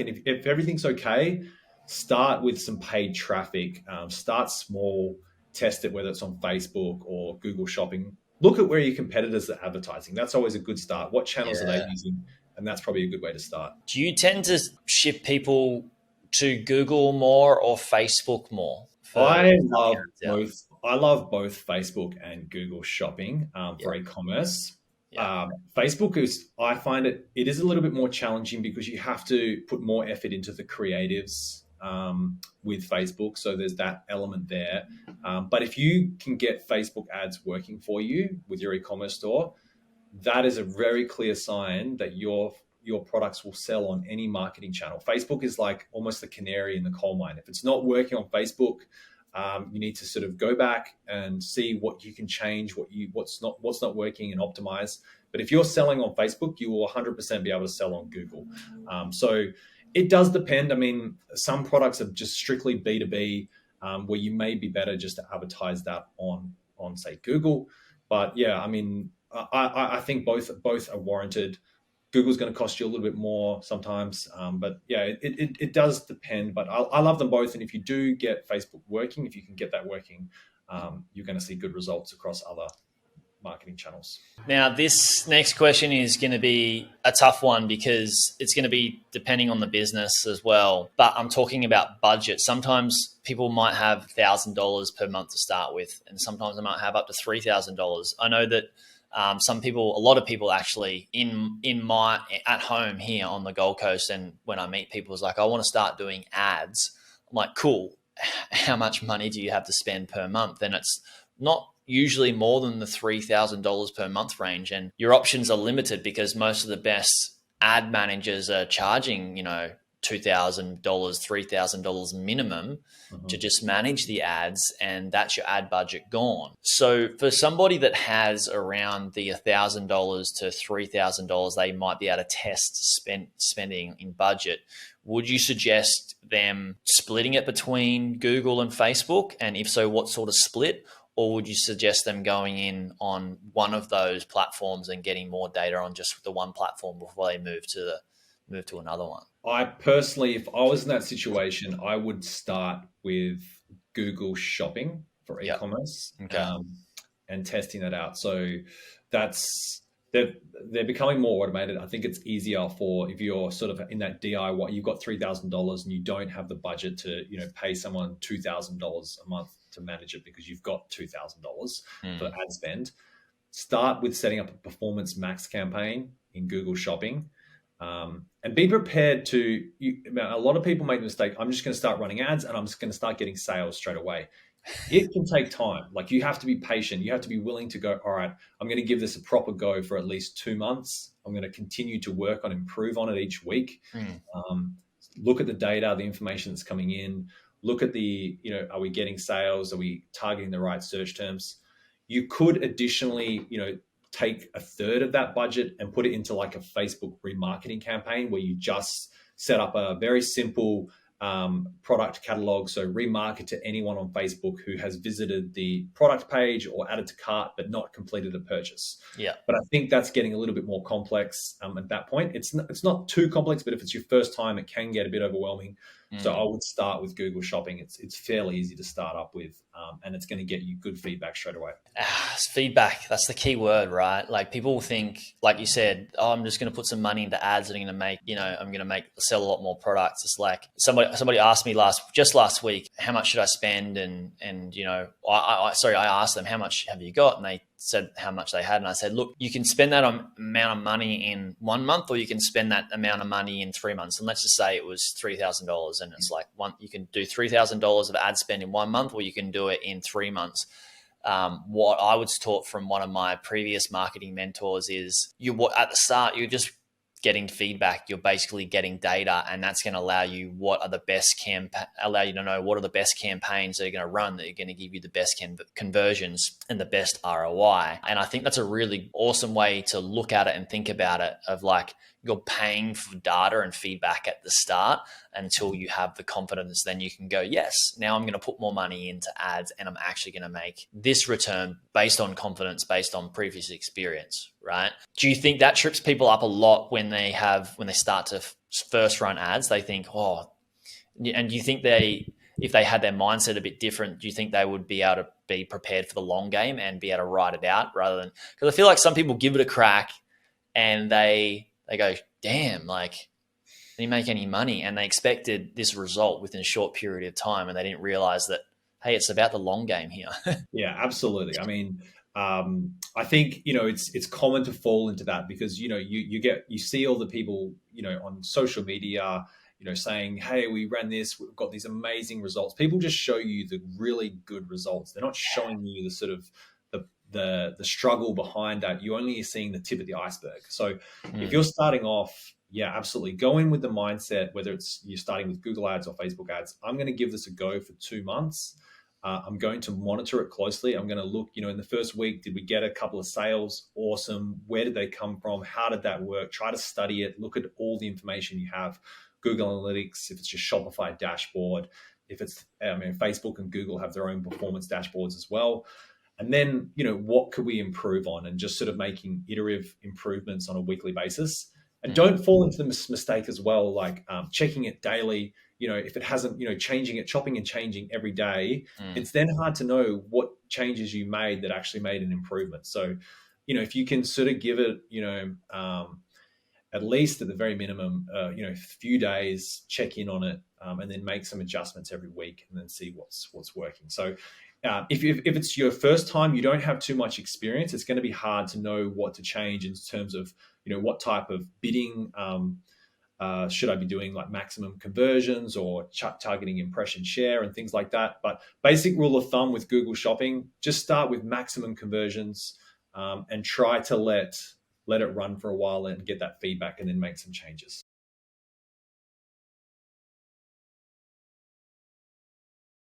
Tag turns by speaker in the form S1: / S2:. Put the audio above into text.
S1: feedback. And if everything's okay, start with some paid traffic. Start small, test it, whether it's on Facebook or Google Shopping. Look at where your competitors are advertising. That's always a good start. What channels are they using? And that's probably a good way to start.
S2: Do you tend to shift people to Google more or Facebook more?
S1: I love both. I love both Facebook and Google Shopping for e-commerce. Facebook I find it is a little bit more challenging because you have to put more effort into the creatives with Facebook. So there's that element there. But if you can get Facebook ads working for you with your e-commerce store, that is a very clear sign that your products will sell on any marketing channel. Facebook is like almost the canary in the coal mine. If it's not working on Facebook, you need to sort of go back and see what you can change, what's not working, and optimize. But if you're selling on Facebook, you will 100% be able to sell on Google. So it does depend. I mean, some products are just strictly B2B, where you may be better just to advertise that on say Google. But yeah, I mean, I think both are warranted. Google's going to cost you a little bit more sometimes, but yeah, it does depend. But I love them both, and if you do get Facebook working, if you can get that working, you're going to see good results across other marketing channels.
S2: Now, this next question is going to be a tough one because it's going to be depending on the business as well. But I'm talking about budget. Sometimes people might have $1,000 per month to start with, and sometimes they might have up to $3,000. I know that a lot of people actually at home here on the Gold Coast, and when I meet people, it's like, I want to start doing ads. I'm like, cool. How much money do you have to spend per month? And it's not usually more than the $3,000 per month range. And your options are limited because most of the best ad managers are charging, $2,000, $3,000 minimum to just manage the ads, and that's your ad budget gone. So for somebody that has around the $1,000 to $3,000 they might be able to test spending in budget, would you suggest them splitting it between Google and Facebook? And if so, what sort of split? Or would you suggest them going in on one of those platforms and getting more data on just the one platform before they move to another one?
S1: I personally, if I was in that situation, I would start with Google Shopping for e-commerce and testing that out. So they're becoming more automated. I think it's easier if you're sort of in that DIY, you've got $3,000 and you don't have the budget to pay someone $2,000 a month to manage it because you've got $2,000 for ad spend. Start with setting up a performance max campaign in Google Shopping. And be prepared a lot of people make the mistake, I'm just going to start running ads and I'm just going to start getting sales straight away. It can take time. Like, you have to be patient. You have to be willing to go, all right, I'm going to give this a proper go for at least 2 months. I'm going to continue to work on, improve on it each week. Look at the data, the information that's coming in. Look at are we getting sales? Are we targeting the right search terms? You could additionally, take a third of that budget and put it into like a Facebook remarketing campaign where you just set up a very simple product catalog. So remarket to anyone on Facebook who has visited the product page or added to cart but not completed a purchase.
S2: Yeah.
S1: But I think that's getting a little bit more complex at that point. It's not too complex, but if it's your first time, it can get a bit overwhelming. So I would start with Google Shopping. It's fairly easy to start up with, and it's going to get you good feedback straight away.
S2: Feedback, that's the key word, right? Like, people think, like you said, I'm just going to put some money into ads and I'm going to sell a lot more products. It's like somebody asked me last week, how much should I spend? And I asked them, how much have you got? And they said how much they had. And I said, look, you can spend that amount of money in 1 month, or you can spend that amount of money in 3 months. And let's just say it was $3,000. And it's like, you can do $3,000 of ad spend in 1 month, or you can do it in 3 months. What I was taught from one of my previous marketing mentors is at the start, you're just getting feedback. You're basically getting data, and that's going to allow you to know what are the best campaigns that are going to run, that are going to give you the best conversions and the best ROI. And I think that's a really awesome way to look at it and think about it, of like, you're paying for data and feedback at the start until you have the confidence. Then you can go, yes, now I'm going to put more money into ads and I'm actually going to make this return based on confidence, based on previous experience, right? Do you think that trips people up a lot when they start to first run ads, they think, oh, and do you think if they had their mindset a bit different, do you think they would be able to be prepared for the long game and be able to ride it out rather than, because I feel like some people give it a crack and they go, damn, like, didn't make any money, and they expected this result within a short period of time, and they didn't realize that, hey, it's about the long game here.
S1: Yeah, absolutely. I mean, I think, it's common to fall into that because, you see all the people, on social media, saying, hey, we ran this, we've got these amazing results. People just show you the really good results. They're not showing you the sort of the struggle behind that. You're only seeing the tip of the iceberg. So if you're starting off, yeah, absolutely. Go in with the mindset, whether it's you're starting with Google ads or Facebook ads. I'm going to give this a go for 2 months. I'm going to monitor it closely. I'm going to look, in the first week, did we get a couple of sales? Awesome. Where did they come from? How did that work? Try to study it. Look at all the information you have. Google Analytics, if it's your Shopify dashboard, if it's, Facebook and Google have their own performance dashboards as well. And then, what could we improve on, and just sort of making iterative improvements on a weekly basis. And don't fall into the mistake as well, like checking it daily. If it hasn't, changing it, chopping and changing every day, it's then hard to know what changes you made that actually made an improvement. So, if you can sort of give it, at least at the very minimum, a few days, check in on it, and then make some adjustments every week, and then see what's working. So, if it's your first time, you don't have too much experience, it's going to be hard to know what to change in terms of, what type of bidding should I be doing, like maximum conversions or targeting impression share and things like that. But basic rule of thumb with Google Shopping, just start with maximum conversions, and try to let it run for a while and get that feedback, and then make some changes.